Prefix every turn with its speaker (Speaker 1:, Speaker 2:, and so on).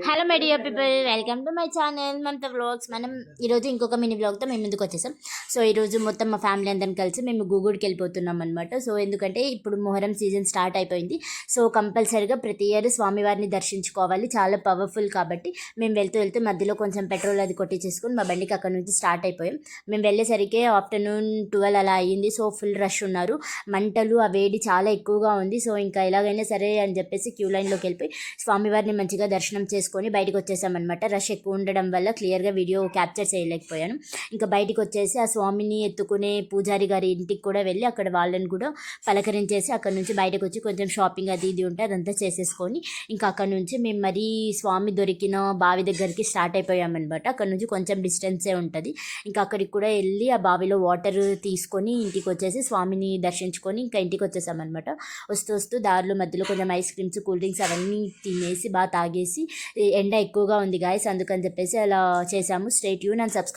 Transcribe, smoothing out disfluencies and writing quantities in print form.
Speaker 1: Hello my dear people, welcome to my channel Mamata vlogs. మనం ఈరోజు ఇంకొక మినీ వ్లాగ్తో మేము ముందుకు వచ్చేసాం. సో ఈరోజు మొత్తం మా ఫ్యామిలీ అందరం కలిసి మేము గూగుడికి వెళ్ళిపోతున్నాం అనమాట. సో ఎందుకంటే ఇప్పుడు మొహరం సీజన్ స్టార్ట్ అయిపోయింది. సో కంపల్సరీగా ప్రతి ఇయర్ స్వామివారిని దర్శించుకోవాలి, చాలా పవర్ఫుల్ కాబట్టి మేము వెళ్తూ మధ్యలో కొంచెం పెట్రోల్ అది కొట్టించేసుకొని మా బండికి అక్కడ నుంచి స్టార్ట్ అయిపోయాం. మేము వెళ్ళేసరికి ఆఫ్టర్నూన్ 12 అలా అయ్యింది. సో ఫుల్ రష్ ఉన్నారు, మంటలు ఆ వేడి చాలా ఎక్కువగా ఉంది. సో ఇంకా ఎలాగైనా సరే అని చెప్పేసి క్యూ లైన్లోకి వెళ్ళిపోయి స్వామివారిని మంచిగా దర్శనం చేసుకొని బయటకు వచ్చేసామన్నమాట. రష్ ఎక్కువ ఉండడం వల్ల క్లియర్గా వీడియో క్యాప్చర్ చేయలేకపోయాను. ఇంకా బయటకు వచ్చేసి ఆ స్వామిని ఎత్తుకునే పూజారి గారి ఇంటికి కూడా వెళ్ళి అక్కడ వాళ్ళని కూడా పలకరించేసి అక్కడ నుంచి బయటకు వచ్చి కొంచెం షాపింగ్ అది ఇది ఉంటే అదంతా చేసేసుకొని ఇంకా అక్కడ నుంచి మేము మరీ స్వామి దొరికిన బావి దగ్గరికి స్టార్ట్ అయిపోయామన్నమాట. అక్కడ నుంచి కొంచెం డిస్టెన్సే ఉంటుంది. ఇంకా అక్కడికి కూడా వెళ్ళి ఆ బావిలో వాటర్ తీసుకొని ఇంటికి వచ్చేసి స్వామిని దర్శించుకొని ఇంకా ఇంటికి వచ్చేసామన్నమాట. వస్తూ దారిలో మధ్యలో కొంచెం ఐస్ క్రీమ్స్, కూల్ డ్రింక్స్ అవన్నీ తినేసి బాగా తాగేసి ఎండ ఎక్కువగా ఉంది గాయస్, అందుకని చెప్పేసి అలా చేసాము. Stay tune and subscribe.